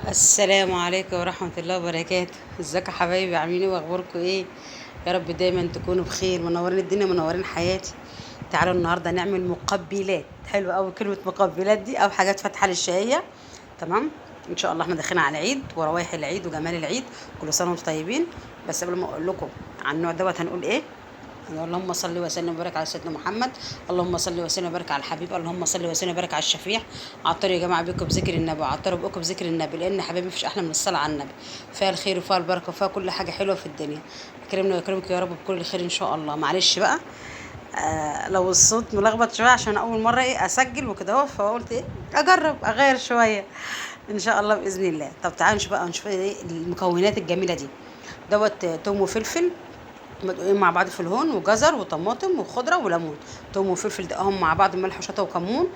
السلام عليكم ورحمة الله وبركاته. ازيكم يا حبايبي؟ عاملين ايه واخباركم ايه؟ يا رب دايما تكونوا بخير، منورين الدنيا منورين حياتي. تعالوا النهارده نعمل مقبلات. حلوه قوي كلمة مقبلات دي، او حاجات فاتحة للشهية. تمام. ان شاء الله احنا داخلين على العيد وروايح العيد وجمال العيد. كل سنة وانتم طيبين. بس قبل ما اقول لكم عن النوع دوت هنقول ايه؟ اللهم صل وسلم وبارك على سيدنا محمد. اللهم صل وسلم وبارك على الحبيب. اللهم صل وسلم وبارك على الشفيع. عطروا يا جماعه بكم بذكر النبي، عطروا بكم بذكر النبي، لان حبيبي مفيش احلى من الصلاه على النبي. فيها الخير وفيها البركه وفيها كل حاجه حلوه في الدنيا. يكرمنا ويكرمك يا رب بكل خير ان شاء الله. معلش بقى، لو الصوت ملخبط شويه عشان اول مره اسجل وكده اهو، فقلت اجرب اغير شويه ان شاء الله باذن الله. طب تعالوا نشوف بقى، نشوف ايه المكونات الجميله دي. دوت توم وفلفل مدقوقين مع بعض في الهون، وجزر وطماطم وخضره وليمون. توم وفلفل دقهم مع بعض، ملح وشطه وكمون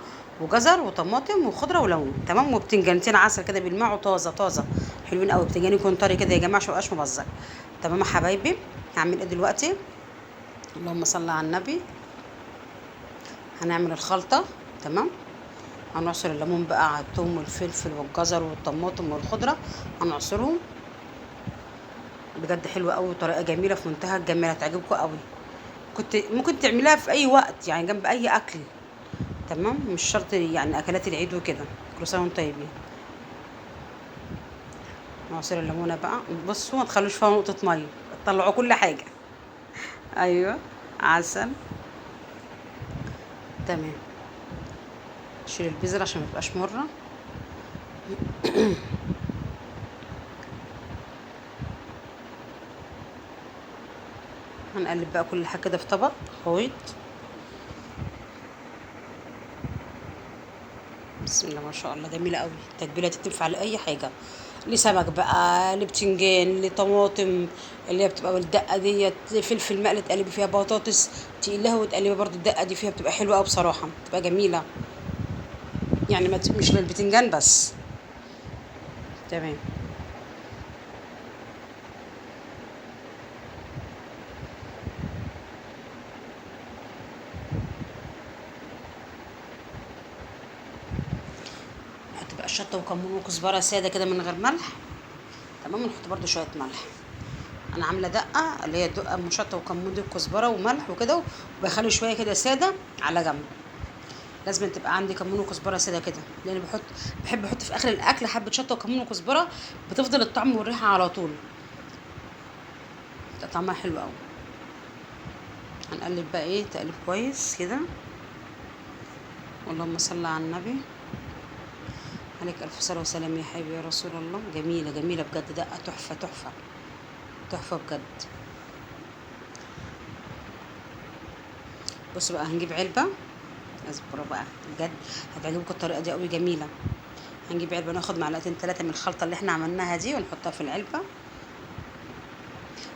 وجزر وطماطم وخضره وليمون. تمام. وبتنجانتين عسل كده بيلمعوا طازه طازه، حلوين قوي. بتنجان يكون طري كده يا جماعه عشان ميبقاش مبزر. تمام يا حبايبي. هعمل ايه دلوقتي؟ اللهم صل على النبي. هنعمل الخلطه. تمام. هنعصر الليمون بقى على الثوم والفلفل والجزر والطماطم والخضره، هنعصرهم. بجد حلوه قوي وطريقه جميله في منتهى الجمال، هتعجبكم قوي. كنت ممكن تعمليها في اي وقت، يعني جنب اي اكل. تمام. مش شرط يعني اكلات العيد وكده. كل سنه وانتم طيبين. عصير الليمونه بقى، بصوا ما تخلوش فيها نقطه ميه، طلعوا كل حاجه. ايوه. عسل. تمام. شيل البذر عشان ما تبقاش مره. هنقلب بقى كل حاجه كده في طبق خويط. بسم الله ما شاء الله، جميله قوي. التتبيله دي تنفع لاي حاجه، لسمك بقى، لبتنجان، لطماطم اللي هي بتبقى بالدقه ديت، فلفل مقلي تقلبي فيها، بطاطس تقليها وتقلبي برضو الدقه دي فيها، بتبقى حلوه قوي بصراحه، بتبقى جميله. يعني ما مش للبتنجان بس. تمام. نحط بقى شطه وكمون وكزبره ساده كده من غير ملح. تمام. ونحط برضو شويه ملح. انا عامله دقه اللي هي دقه مشطه وكمون دي وكزبره وملح وكده، وبخلي شويه كده ساده على جنب. لازم تبقى عندي كمون وكزبره ساده كده، لان بحب احط في اخر الاكل حبه شطه وكمون وكزبره، بتفضل الطعم والريحه على طول، بتبقى طعمها حلو قوي. هنقلب بقى تقليب كويس كده. اللهم صل على النبي. عليك الف صلاه وسلام يا حبيبي يا رسول الله. جميله جميله بجد، دقه تحفه تحفه تحفه بجد. بصوا بقى، هنجيب علبه. اصبروا بقى بجد، هتعجبكم الطريقه دي قوي، جميله. هنجيب علبه، ناخد معلقتين 3 من الخلطه اللي احنا عملناها دي ونحطها في العلبه.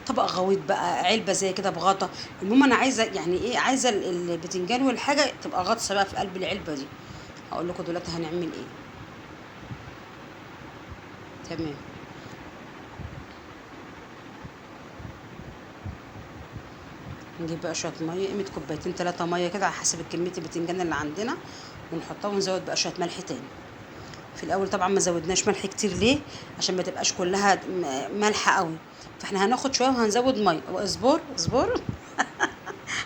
طبق غويط بقى، علبه زي كده بغطا. المهم انا عايزه يعني عايزه البتنجان والحاجه تبقى غطسه بقى في قلب العلبه دي. هقول لكم دلوقتي هنعمل ايه. تمام. نجيب بقى شويه ميه، قيمه كوبايتين 3 ميه كده على حسب كميه البتنجان اللي عندنا، ونحطها ونزود بقى شويه ملح تاني. في الاول طبعا ما زودناش ملح كتير، ليه؟ عشان ما تبقاش كلها مالحه قوي. فاحنا هناخد شويه وهنزود ميه، واصبر اصبر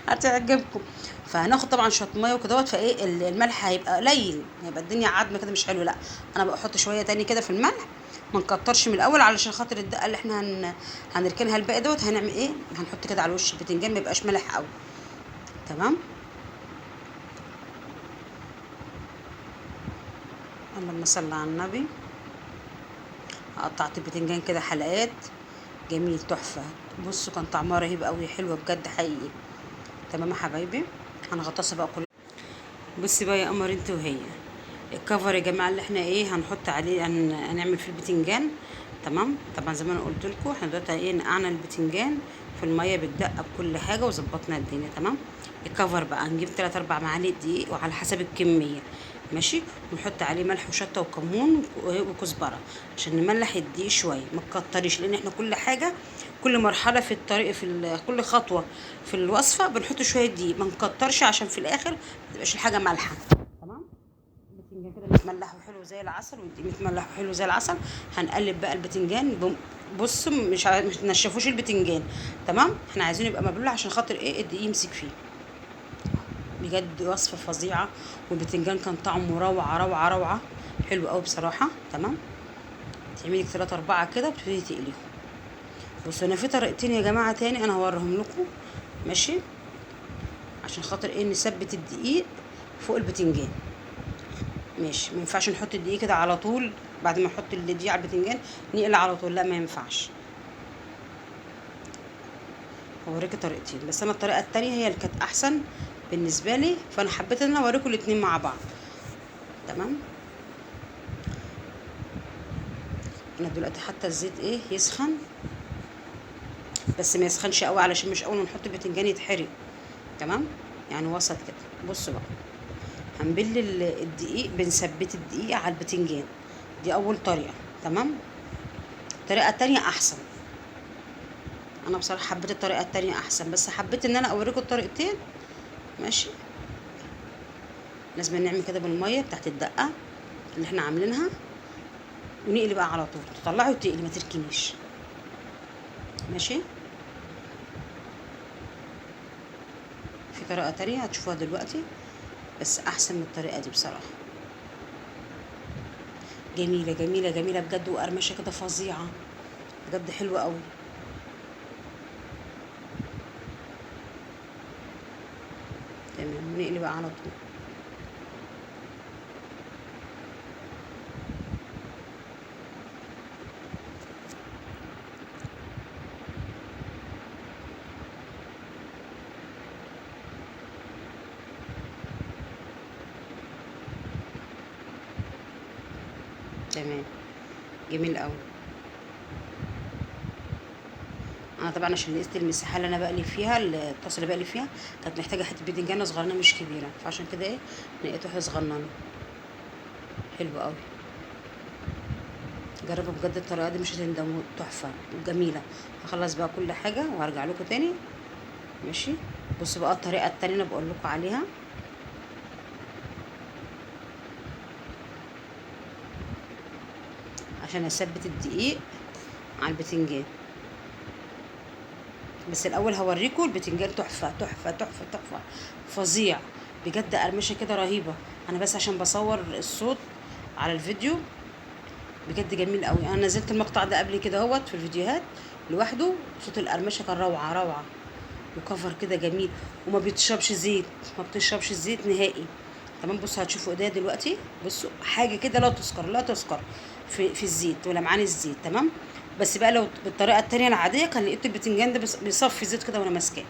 هتعجبكم. فهناخد طبعا شويه ميه وكدهوت، الملح هيبقى قليل، هيبقى الدنيا عدمه كده مش حلو. لا، انا بقى احط شويه تاني كده في الملح، ما نكترش من الاول علشان خاطر الدقه اللي احنا هنركنها الباقي دوت. هنعمل هنحط كده على وش البتنجان ما يبقاش ملح قوي. تمام. اللهم صل على النبي. قطعت البتنجان كده حلقات، جميل تحفه. بصوا كان طعمها رهيب قوي، حلوه بجد حقيقي. تمام يا حبايبي. هنغطسها بقى كل. بصي بقى يا قمر انت وهي، الكفر يا جماعه اللي احنا هنحط عليه، هنعمل فيه البتنجان. تمام. طبعا زي ما انا قلت لكم، احنا دلوقتي نقعنا البتنجان في الميه بالدقه بكل حاجه وظبطنا الدنيا. تمام. الكفر بقى هنجيب 3 4 معالق دقيق وعلى حسب الكميه. ماشي. ونحط عليه ملح وشطه وكمون وكزبره عشان نملح الدقيق شويه، ما تكتريش، لان احنا كل حاجه، كل مرحله في الطريق، كل خطوه في الوصفه بنحط شويه دقيق، ما نكترش عشان في الاخر ما تبقاش الحاجه مالحه. تمام. البتنجان كده متملح وحلو زي العسل، والدقيق متملح وحلو زي العسل. هنقلب بقى البتنجان بص مش تنشفوش البتنجان، تمام؟ احنا عايزينه يبقى مبلول عشان خاطر ايه الدقيق يمسك فيه. بجد وصفه فظيعه، والبتنجان كان طعمه روعه روعه روعه، حلو قوي بصراحه. تمام، تعملي 3 4 كده وتبتدي تقليهم. بصوا انا في طريقتين يا جماعه تاني انا هوريهم لكم، ماشي؟ عشان خاطر ايه نثبت الدقيق فوق البتنجان. ماشي، ما ينفعش نحط الدقيق كده على طول بعد ما نحط الدقيق على البتنجان نقلي على طول، لا ما ينفعش. هوريكي طريقتين، بس انا الطريقه التانية هي اللي كانت احسن بالنسبه لي، فانا حبيت ان انا اوريكم الاتنين مع بعض. تمام، انا دلوقتي حتى الزيت ايه يسخن، بس ما يسخنش قوي علشان مش اول ما نحط البتنجان يتحرق. تمام، يعني وسط كده. بصوا بقى، هنبل الدقيق، بنثبت الدقيق على البتنجان، دي اول طريقه. تمام، الطريقه التانية احسن، انا بصراحه حبيت الطريقه التانية احسن، بس حبيت ان انا اوريكم الطريقتين. ماشي، لازم نعمل كده بالميه بتاعت الدقه اللي احنا عاملينها، ونقلي بقى على طول، تطلعي وتقلي ما تركنيش. ماشي، في طريقه تانية هتشوفوها دلوقتي بس احسن من الطريقه دي بصراحه، جميله جميله جميله بجد، وقرمشه كده فظيعه بجد، حلوه قوي. تمام، ونقلي بقى على طول. تمام، جميل قوي. انا طبعا عشان قست المساحه اللي انا بقلي فيها، الطاسه اللي بقلي فيها كانت محتاجه حته بدنجانه صغيره مش كبيره، فعشان كده ايه لقيت واحده صغننه. حلو قوي، جربوا بجد الطريقه دي مش هتندموا، تحفه وجميله. هخلص بقى كل حاجه وهرجع لكم تاني. ماشي، بصوا بقى الطريقه التانية انا بقول لكم عليها. عشان اثبت الدقيق على البتنجان، بس الاول هوريكم البتنجان تحفه تحفه تحفه تحفه، فظيع بجد، قرمشه كده رهيبه. انا بس عشان بصور الصوت على الفيديو، بجد جميل قوي. انا نزلت المقطع ده قبل كده اهوت في الفيديوهات لوحده، صوت القرمشه كان روعه روعه، وكفر كده جميل، وما بيتشربش زيت، ما بتشربش الزيت نهائي. تمام، بصوا هتشوفوا ايديا دلوقتي، بصوا حاجه كده لا تذكر لا تذكر في الزيت ولا معاني الزيت. تمام، بس بقى لو بالطريقه التانية العاديه كان لقيت البتنجان ده بيصفي زيت كده وانا ماسكاه.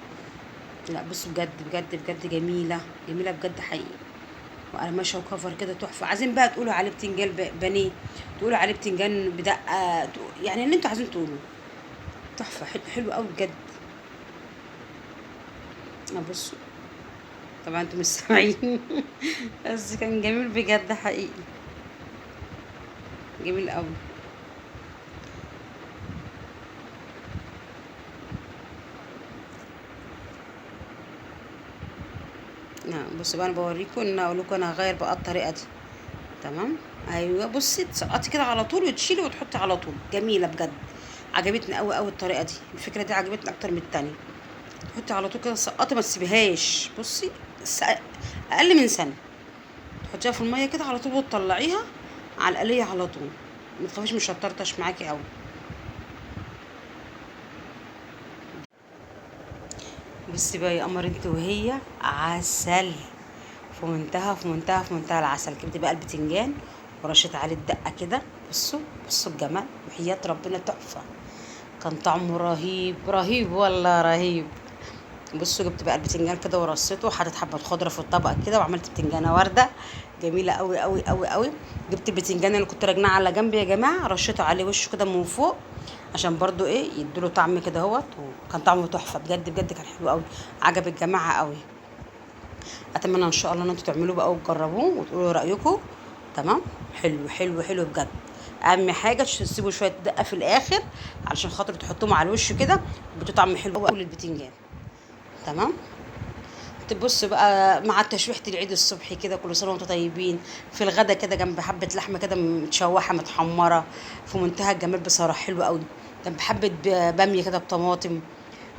لا بصوا بجد بجد بجد جميله جميله بجد حقيقي، وقرمشه وكفر كده تحفه. عايزين بقى تقولوا عليه بتنجان بانيه، تقولوا عليه بتنجان بدقه، يعني اللي انتوا عايزين تقولوا، تحفه حلو قوي بجد. بصوا طبعا انتوا مش سامعين بس كان جميل بجد حقيقي، جميل قوي. بصوا بقى انا بوريكم ان اقول لكم انا هغير بقى الطريقه دي. تمام، ايوه بصي تسقطي كده على طول وتشيلي وتحطي على طول، جميله بجد، عجبتني قوي قوي الطريقه دي، الفكره دي عجبتني اكتر من التانية. تحطي على طول كده تسقطي ما تسيبيهاش، بصي اقل من سنه تحطيها في الميه كده على طول وتطلعيها على القليه على طول، ما تخافيش مش هتطرطش معاكي قوي. بصي بقى يا قمر انت وهي عسل، في منتهى العسل. جبت بقى البتنجان ورشيت عليه الدقه كده، بصوا بصوا الجمال، وحياة ربنا تحفه، كان طعمه رهيب رهيب والله رهيب. بصوا جبت بقى البتنجان كده ورصيته، وحطيت حبه خضره في الطبق كده، وعملت بتنجانه ورده جميله قوي قوي قوي قوي. جبت البتنجان اللي كنت راجناه على جنب يا جماعه، رشيته عليه وشه كده من فوق عشان برضو ايه يديله طعم كده اهوت، وكان طعمه تحفه بجد بجد، كان حلو قوي، عجب الجماعه قوي. اتمنى ان شاء الله ان انتوا تعملوه بقى وتجربوه وتقولوا رايكم. تمام، حلو حلو حلو بجد. اهم حاجه تسيبوا شويه دقه في الاخر علشان خاطر تحطوهم على الوش كده، بتطعم حلو قوي للبتنجان. تمام، تبص بقى مع تشويحة العيد الصبح كده، كل سنة وانتم طيبين. في الغدا كده جنب حبة لحمة كده متشوحة متحمرة، في منتهى الجمال بصراحة، حلوة قوي. جنب حبة بامية كده بطماطم،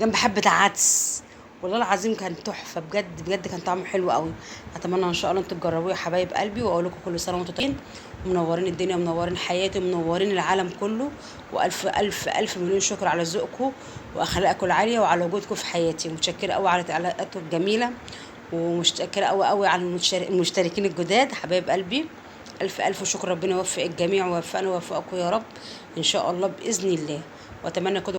جنب حبة عدس. والله العظيم كان تحفة بجد بجد، كان طعمه حلو قوي. اتمنى ان شاء الله انتوا تجربوه يا حبايب قلبي، واقول لكم كل سنة وانتم طيبين، منورين الدنيا، منورين حياتي، ومنورين العالم كله. والف الف الف مليون شكر على ذوقكم واخلاقكم العالية وعلى وجودكم في حياتي. متشكرة قوي على تعليقاتكم الجميلة، ومشتكرة قوي قوي على المشتركين الجداد حبايب قلبي. الف الف شكر، ربنا يوفق الجميع ويوفقنا ويوفقكم يا رب ان شاء الله باذن الله. واتمنى كده